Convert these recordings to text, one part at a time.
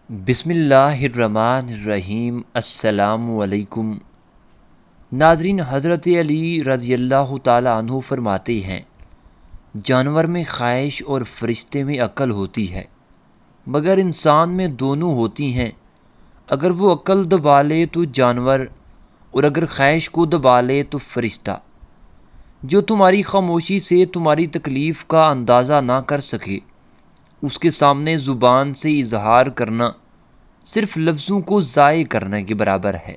بسم اللہ الرحمن الرحیم۔ السلام علیکم ناظرین، حضرت علی رضی اللہ تعالی عنہ فرماتے ہیں، جانور میں خواہش اور فرشتے میں عقل ہوتی ہے، مگر انسان میں دونوں ہوتی ہیں۔ اگر وہ عقل دبا لے تو جانور، اور اگر خواہش کو دبا لے تو فرشتہ۔ جو تمہاری خاموشی سے تمہاری تکلیف کا اندازہ نہ کر سکے، اس کے سامنے زبان سے اظہار کرنا صرف لفظوں کو ضائع کرنے کے برابر ہے۔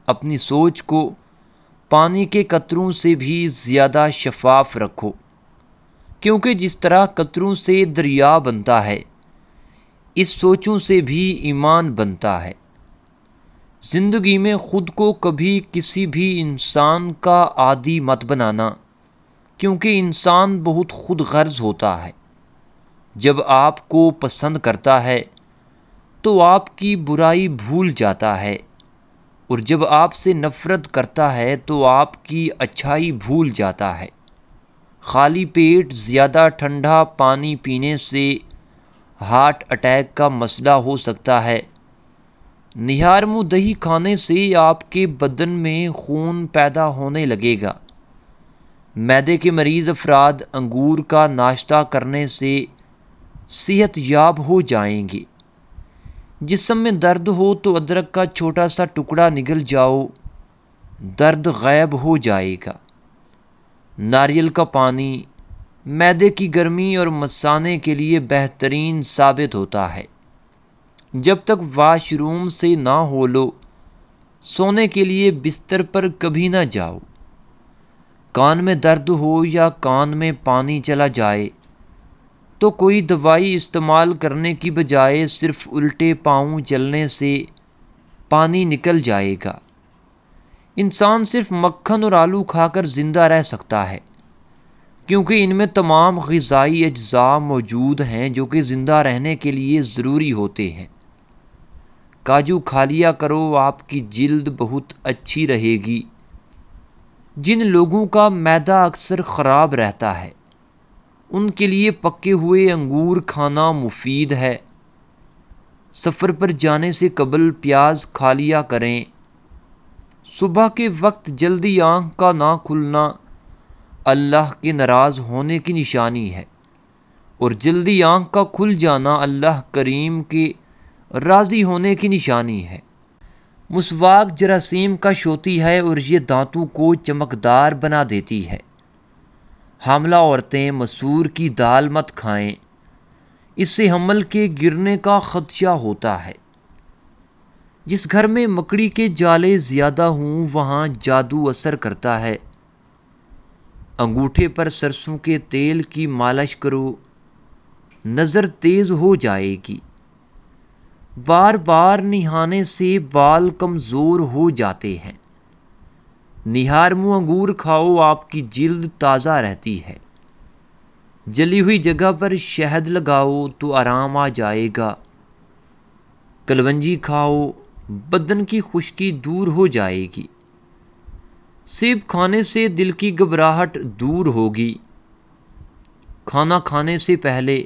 اپنی سوچ کو پانی کے قطروں سے بھی زیادہ شفاف رکھو، کیونکہ جس طرح قطروں سے دریا بنتا ہے، اس سوچوں سے بھی ایمان بنتا ہے۔ زندگی میں خود کو کبھی کسی بھی انسان کا عادی مت بنانا، کیونکہ انسان بہت خود غرض ہوتا ہے۔ جب آپ کو پسند کرتا ہے تو آپ کی برائی بھول جاتا ہے، اور جب آپ سے نفرت کرتا ہے تو آپ کی اچھائی بھول جاتا ہے۔ خالی پیٹ زیادہ ٹھنڈا پانی پینے سے ہارٹ اٹیک کا مسئلہ ہو سکتا ہے۔ نہار منہ دہی کھانے سے آپ کے بدن میں خون پیدا ہونے لگے گا۔ معدے کے مریض افراد انگور کا ناشتہ کرنے سے صحت یاب ہو جائیں گے۔ جسم میں درد ہو تو ادرک کا چھوٹا سا ٹکڑا نگل جاؤ، درد غائب ہو جائے گا۔ ناریل کا پانی معدے کی گرمی اور مثانے کے لیے بہترین ثابت ہوتا ہے۔ جب تک واش روم سے نہ ہو لو، سونے کے لیے بستر پر کبھی نہ جاؤ۔ کان میں درد ہو یا کان میں پانی چلا جائے تو کوئی دوائی استعمال کرنے کی بجائے صرف الٹے پاؤں چلنے سے پانی نکل جائے گا۔ انسان صرف مکھن اور آلو کھا کر زندہ رہ سکتا ہے، کیونکہ ان میں تمام غذائی اجزاء موجود ہیں جو کہ زندہ رہنے کے لیے ضروری ہوتے ہیں۔ کاجو کھا لیا کرو، آپ کی جلد بہت اچھی رہے گی۔ جن لوگوں کا معدہ اکثر خراب رہتا ہے، ان کے لیے پکے ہوئے انگور کھانا مفید ہے۔ سفر پر جانے سے قبل پیاز کھا لیا کریں۔ صبح کے وقت جلدی آنکھ کا نہ کھلنا اللہ کے ناراض ہونے کی نشانی ہے، اور جلدی آنکھ کا کھل جانا اللہ کریم کے راضی ہونے کی نشانی ہے۔ مسواک جراثیم کا شوتی ہے اور یہ دانتوں کو چمکدار بنا دیتی ہے۔ حاملہ عورتیں مسور کی دال مت کھائیں، اس سے حمل کے گرنے کا خدشہ ہوتا ہے۔ جس گھر میں مکڑی کے جالے زیادہ ہوں وہاں جادو اثر کرتا ہے۔ انگوٹھے پر سرسوں کے تیل کی مالش کرو، نظر تیز ہو جائے گی۔ بار بار نہانے سے بال کمزور ہو جاتے ہیں۔ نہار منہ انگور کھاؤ، آپ کی جلد تازہ رہتی ہے۔ جلی ہوئی جگہ پر شہد لگاؤ تو آرام آ جائے گا۔ کلونجی کھاؤ، بدن کی خشکی دور ہو جائے گی۔ سیب کھانے سے دل کی گھبراہٹ دور ہوگی۔ کھانا کھانے سے پہلے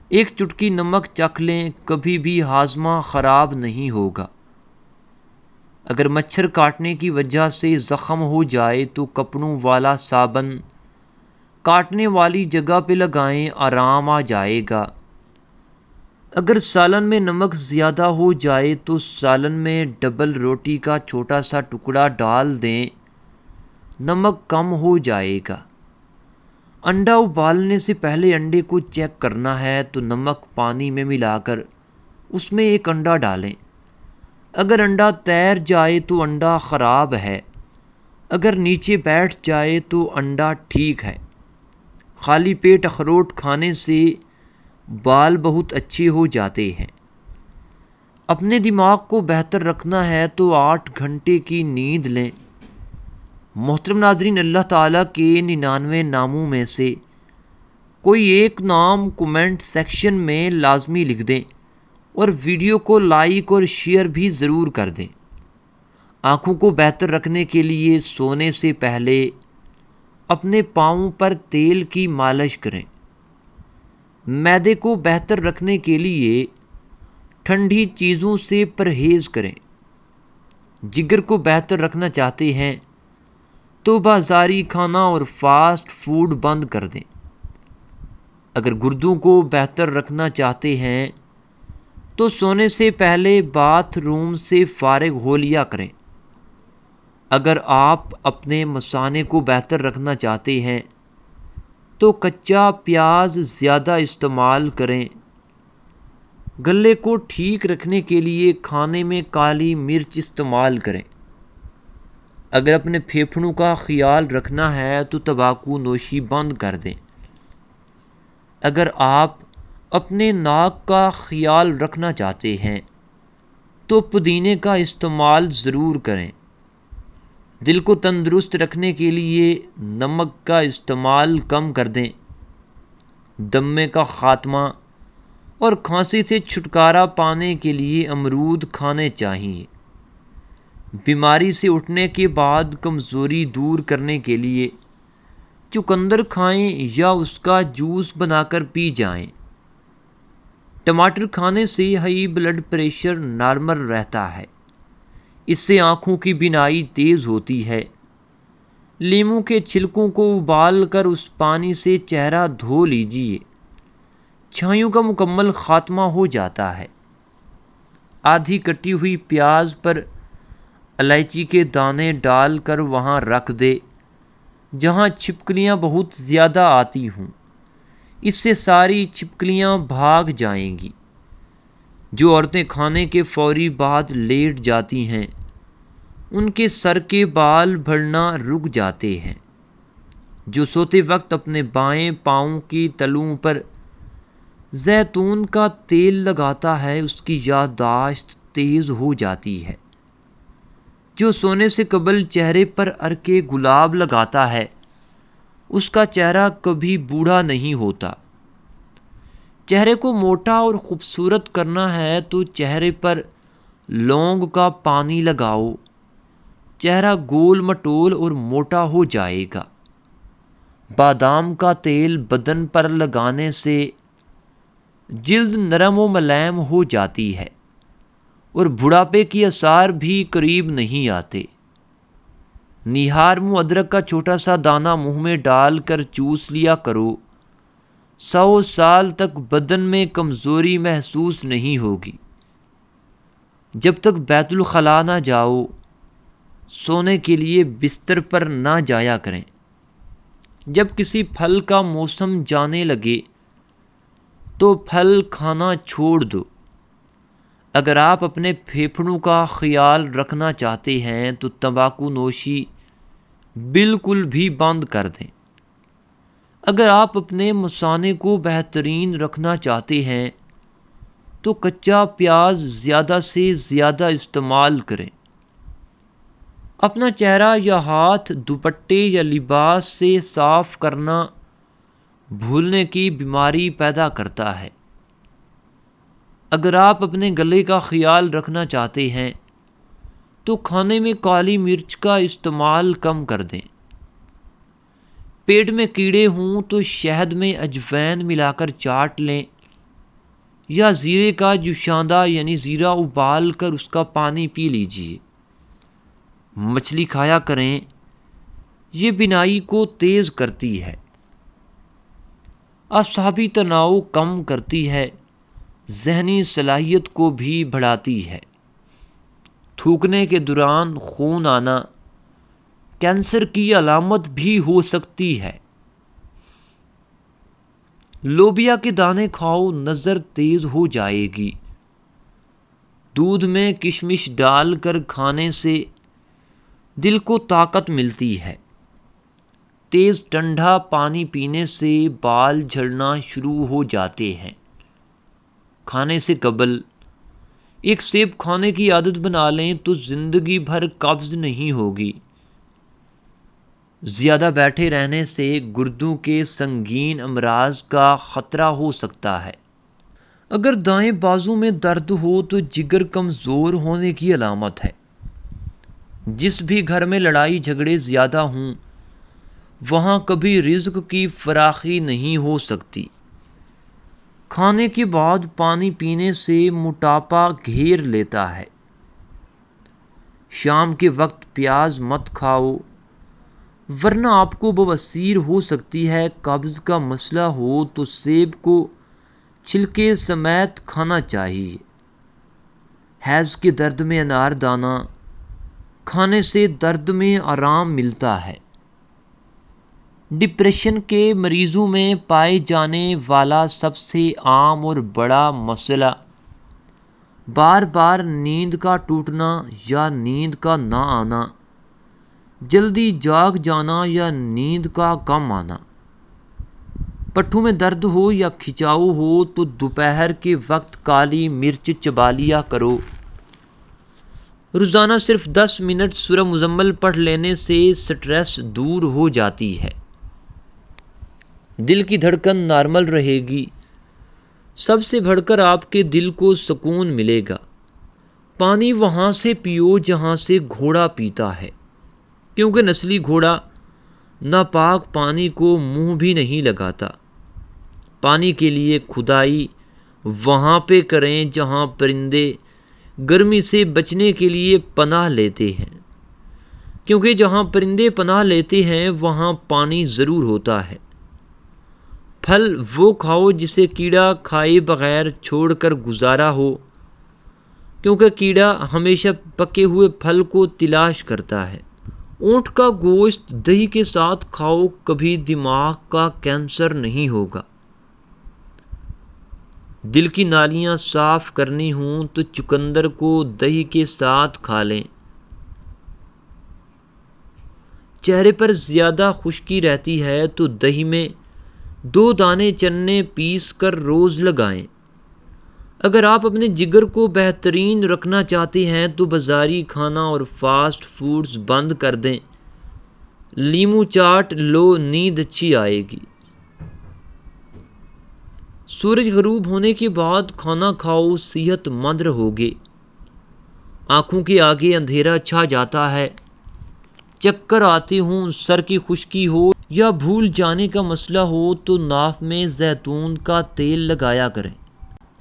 ایک چٹکی نمک چکھ لیں، کبھی بھی ہاضمہ خراب نہیں ہوگا۔ اگر مچھر کاٹنے کی وجہ سے زخم ہو جائے تو کپڑوں والا صابن کاٹنے والی جگہ پہ لگائیں، آرام آ جائے گا۔ اگر سالن میں نمک زیادہ ہو جائے تو سالن میں ڈبل روٹی کا چھوٹا سا ٹکڑا ڈال دیں، نمک کم ہو جائے گا۔ انڈا ابالنے سے پہلے انڈے کو چیک کرنا ہے تو نمک پانی میں ملا کر اس میں ایک انڈا ڈالیں۔ اگر انڈا تیر جائے تو انڈا خراب ہے، اگر نیچے بیٹھ جائے تو انڈا ٹھیک ہے۔ خالی پیٹ اخروٹ کھانے سے بال بہت اچھے ہو جاتے ہیں۔ اپنے دماغ کو بہتر رکھنا ہے تو 8 گھنٹے کی نیند لیں۔ محترم ناظرین، اللہ تعالیٰ کے 99 ناموں میں سے کوئی ایک نام کومنٹ سیکشن میں لازمی لکھ دیں، اور ویڈیو کو لائک اور شیئر بھی ضرور کر دیں۔ آنکھوں کو بہتر رکھنے کے لیے سونے سے پہلے اپنے پاؤں پر تیل کی مالش کریں۔ معدے کو بہتر رکھنے کے لیے ٹھنڈی چیزوں سے پرہیز کریں۔ جگر کو بہتر رکھنا چاہتے ہیں تو بازاری کھانا اور فاسٹ فوڈ بند کر دیں۔ اگر گردوں کو بہتر رکھنا چاہتے ہیں تو سونے سے پہلے باتھ روم سے فارغ ہو لیا کریں۔ اگر آپ اپنے مثانے کو بہتر رکھنا چاہتے ہیں تو کچا پیاز زیادہ استعمال کریں۔ گلے کو ٹھیک رکھنے کے لیے کھانے میں کالی مرچ استعمال کریں۔ اگر اپنے پھیپھڑوں کا خیال رکھنا ہے تو تمباکو نوشی بند کر دیں۔ اگر آپ اپنے ناک کا خیال رکھنا چاہتے ہیں تو پودینے کا استعمال ضرور کریں۔ دل کو تندرست رکھنے کے لیے نمک کا استعمال کم کر دیں۔ دمے کا خاتمہ اور کھانسی سے چھٹکارا پانے کے لیے امرود کھانے چاہیے۔ بیماری سے اٹھنے کے بعد کمزوری دور کرنے کے لیے چقندر کھائیں یا اس کا جوس بنا کر پی جائیں۔ ٹماٹر کھانے سے ہائی بلڈ پریشر نارمل رہتا ہے۔ اس سے آنکھوں کی بینائی تیز ہوتی ہے۔ لیموں کے چھلکوں کو ابال کر اس پانی سے چہرہ دھو لیجیے۔ چھائیوں کا مکمل خاتمہ ہو جاتا ہے۔ آدھی کٹی ہوئی پیاز پر الائچی کے دانے ڈال کر وہاں رکھ دے جہاں چھپکلیاں بہت زیادہ آتی ہوں۔ اس سے ساری چھپکلیاں بھاگ جائیں گی۔ جو عورتیں کھانے کے فوری بعد لیٹ جاتی ہیں ان کے سر کے بال بڑھنا رک جاتے ہیں۔ جو سوتے وقت اپنے بائیں پاؤں کی تلوؤں پر زیتون کا تیل لگاتا ہے اس کی یادداشت تیز ہو جاتی ہے۔ جو سونے سے قبل چہرے پر عرق گلاب لگاتا ہے اس کا چہرہ کبھی بوڑھا نہیں ہوتا۔ چہرے کو موٹا اور خوبصورت کرنا ہے تو چہرے پر لونگ کا پانی لگاؤ۔ چہرہ گول مٹول اور موٹا ہو جائے گا۔ بادام کا تیل بدن پر لگانے سے جلد نرم و ملائم ہو جاتی ہے اور بڑھاپے کی آثار بھی قریب نہیں آتے۔ نیہار منہ ادرک کا چھوٹا سا دانہ منہ میں ڈال کر چوس لیا کرو۔ 100 سال تک بدن میں کمزوری محسوس نہیں ہوگی۔ جب تک بیت الخلاء نہ جاؤ سونے کے لیے بستر پر نہ جایا کریں۔ جب کسی پھل کا موسم جانے لگے تو پھل کھانا چھوڑ دو۔ اگر آپ اپنے پھیپھڑوں کا خیال رکھنا چاہتے ہیں تو تمباکو نوشی بالکل بھی بند کر دیں۔ اگر آپ اپنے مثانے کو بہترین رکھنا چاہتے ہیں تو کچا پیاز زیادہ سے زیادہ استعمال کریں۔ اپنا چہرہ یا ہاتھ دوپٹے یا لباس سے صاف کرنا بھولنے کی بیماری پیدا کرتا ہے۔ اگر آپ اپنے گلے کا خیال رکھنا چاہتے ہیں تو کھانے میں کالی مرچ کا استعمال کم کر دیں۔ پیٹ میں کیڑے ہوں تو شہد میں اجوائن ملا کر چاٹ لیں یا زیرے کا جوشاندہ یعنی زیرہ ابال کر اس کا پانی پی لیجیے۔ مچھلی کھایا کریں، یہ بینائی کو تیز کرتی ہے، اعصابی تناؤ کم کرتی ہے، ذہنی صلاحیت کو بھی بڑھاتی ہے۔ تھوکنے کے دوران خون آنا کینسر کی علامت بھی ہو سکتی ہے۔ لوبیا کے دانے کھاؤ، نظر تیز ہو جائے گی۔ دودھ میں کشمش ڈال کر کھانے سے دل کو طاقت ملتی ہے۔ تیز ٹھنڈا پانی پینے سے بال جھڑنا شروع ہو جاتے ہیں۔ کھانے سے قبل ایک سیب کھانے کی عادت بنا لیں تو زندگی بھر قبض نہیں ہوگی۔ زیادہ بیٹھے رہنے سے گردوں کے سنگین امراض کا خطرہ ہو سکتا ہے۔ اگر دائیں بازو میں درد ہو تو جگر کمزور ہونے کی علامت ہے۔ جس بھی گھر میں لڑائی جھگڑے زیادہ ہوں وہاں کبھی رزق کی فراخی نہیں ہو سکتی۔ کھانے کے بعد پانی پینے سے موٹاپا گھیر لیتا ہے۔ شام کے وقت پیاز مت کھاؤ ورنہ آپ کو بواسیر ہو سکتی ہے۔ قبض کا مسئلہ ہو تو سیب کو چھلکے سمیت کھانا چاہیے۔ حیض کے درد میں انار دانہ کھانے سے درد میں آرام ملتا ہے۔ ڈپریشن کے مریضوں میں پائے جانے والا سب سے عام اور بڑا مسئلہ بار بار نیند کا ٹوٹنا یا نیند کا نہ آنا، جلدی جاگ جانا یا نیند کا کم آنا۔ پٹھوں میں درد ہو یا کھچاؤ ہو تو دوپہر کے وقت کالی مرچ چبا لیا کرو۔ روزانہ صرف 10 منٹ سورہ مزمل پڑھ لینے سے سٹریس دور ہو جاتی ہے۔ دل کی دھڑکن نارمل رہے گی۔ سب سے بڑھ کر آپ کے دل کو سکون ملے گا۔ پانی وہاں سے پیو جہاں سے گھوڑا پیتا ہے، کیونکہ نسلی گھوڑا ناپاک پانی کو منہ بھی نہیں لگاتا۔ پانی کے لیے کھدائی وہاں پہ کریں جہاں پرندے گرمی سے بچنے کے لیے پناہ لیتے ہیں، کیونکہ جہاں پرندے پناہ لیتے ہیں وہاں پانی ضرور ہوتا ہے۔ پھل وہ کھاؤ جسے کیڑا کھائے بغیر چھوڑ کر گزارا ہو، کیونکہ کیڑا ہمیشہ پکے ہوئے پھل کو تلاش کرتا ہے۔ اونٹ کا گوشت دہی کے ساتھ کھاؤ، کبھی دماغ کا کینسر نہیں ہوگا۔ دل کی نالیاں صاف کرنی ہوں تو چقندر کو دہی کے ساتھ کھا لیں۔ چہرے پر زیادہ خشکی رہتی ہے تو دہی میں 2 دانے چنے پیس کر روز لگائیں۔ اگر آپ اپنے جگر کو بہترین رکھنا چاہتے ہیں تو بازاری کھانا اور فاسٹ فوڈز بند کر دیں۔ لیمو چاٹ لو، نیند اچھی آئے گی۔ سورج غروب ہونے کے بعد کھانا کھاؤ، صحت مند رہوگے۔ آنکھوں کے آگے اندھیرا چھا جاتا ہے، چکر آتے ہوں، سر کی خشکی ہو یا بھول جانے کا مسئلہ ہو تو ناف میں زیتون کا تیل لگایا کریں۔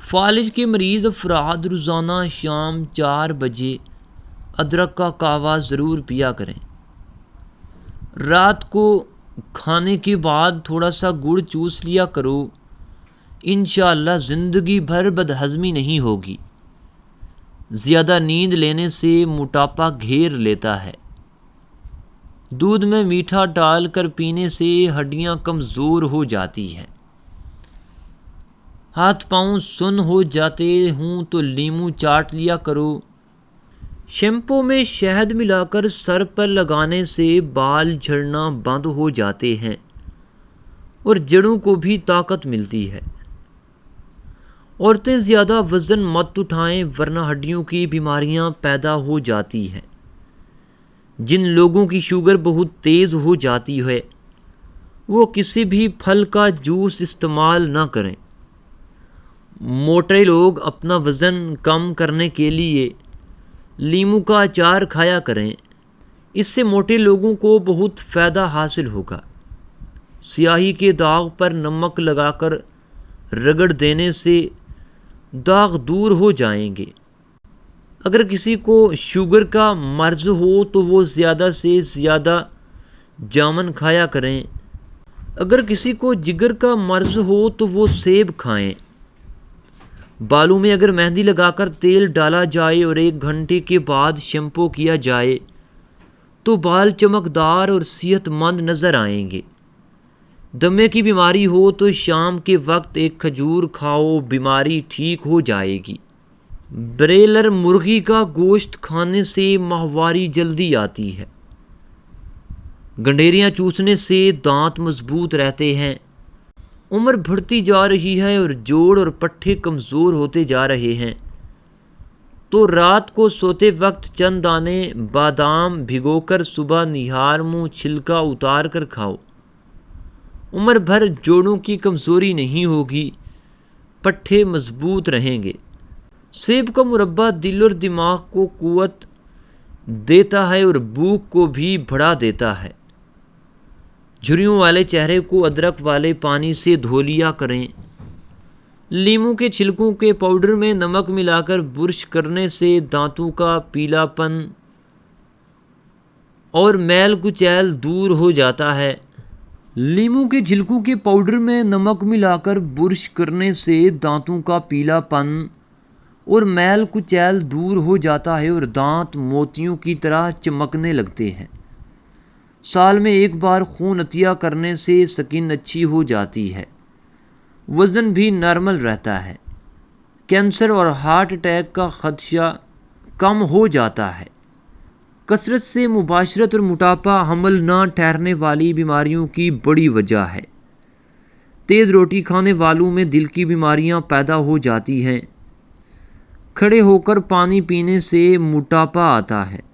فالج کے مریض افراد روزانہ شام 4 بجے ادرک کا قہوہ ضرور پیا کریں۔ رات کو کھانے کے بعد تھوڑا سا گڑ چوس لیا کرو، انشاءاللہ زندگی بھر بدہضمی نہیں ہوگی۔ زیادہ نیند لینے سے موٹاپا گھیر لیتا ہے۔ دودھ میں میٹھا ڈال کر پینے سے ہڈیاں کمزور ہو جاتی ہیں۔ ہاتھ پاؤں سن ہو جاتے ہوں تو لیمو چاٹ لیا کرو۔ شیمپو میں شہد ملا کر سر پر لگانے سے بال جھڑنا بند ہو جاتے ہیں اور جڑوں کو بھی طاقت ملتی ہے۔ عورتیں زیادہ وزن مت اٹھائیں ورنہ ہڈیوں کی بیماریاں پیدا ہو جاتی ہیں۔ جن لوگوں کی شوگر بہت تیز ہو جاتی ہے وہ کسی بھی پھل کا جوس استعمال نہ کریں۔ موٹے لوگ اپنا وزن کم کرنے کے لیے لیموں کا اچار کھایا کریں، اس سے موٹے لوگوں کو بہت فائدہ حاصل ہوگا۔ سیاہی کے داغ پر نمک لگا کر رگڑ دینے سے داغ دور ہو جائیں گے۔ اگر کسی کو شوگر کا مرض ہو تو وہ زیادہ سے زیادہ جامن کھایا کریں۔ اگر کسی کو جگر کا مرض ہو تو وہ سیب کھائیں۔ بالوں میں اگر مہندی لگا کر تیل ڈالا جائے اور 1 گھنٹے کے بعد شیمپو کیا جائے تو بال چمکدار اور صحت مند نظر آئیں گے۔ دمے کی بیماری ہو تو شام کے وقت 1 کھجور کھاؤ، بیماری ٹھیک ہو جائے گی۔ بریلر مرغی کا گوشت کھانے سے ماہواری جلدی آتی ہے۔ گنڈیریاں چوسنے سے دانت مضبوط رہتے ہیں۔ عمر بڑھتی جا رہی ہے اور جوڑ اور پٹھے کمزور ہوتے جا رہے ہیں تو رات کو سوتے وقت چند دانے بادام بھگو کر صبح نہار منہ چھلکا اتار کر کھاؤ۔ عمر بھر جوڑوں کی کمزوری نہیں ہوگی، پٹھے مضبوط رہیں گے۔ سیب کا مربع دل اور دماغ کو قوت دیتا ہے اور بھوک کو بھی بڑھا دیتا ہے۔ جھریوں والے چہرے کو ادرک والے پانی سے دھو لیا کریں۔ لیموں کے چھلکوں کے پاؤڈر میں نمک ملا کر برش کرنے سے دانتوں کا پیلا پن اور میل کچیل دور ہو جاتا ہے۔ لیموں کے چھلکوں کے پاؤڈر میں نمک ملا کر برش کرنے سے دانتوں کا پیلا پن اور میل کچیل دور ہو جاتا ہے اور دانت موتیوں کی طرح چمکنے لگتے ہیں۔ سال میں ایک بار خون عطیہ کرنے سے سکن اچھی ہو جاتی ہے، وزن بھی نارمل رہتا ہے، کینسر اور ہارٹ اٹیک کا خدشہ کم ہو جاتا ہے۔ کثرت سے مباشرت اور موٹاپا حمل نہ ٹھہرنے والی بیماریوں کی بڑی وجہ ہے۔ تیز روٹی کھانے والوں میں دل کی بیماریاں پیدا ہو جاتی ہیں۔ کھڑے ہو کر پانی پینے سے موٹاپا آتا ہے۔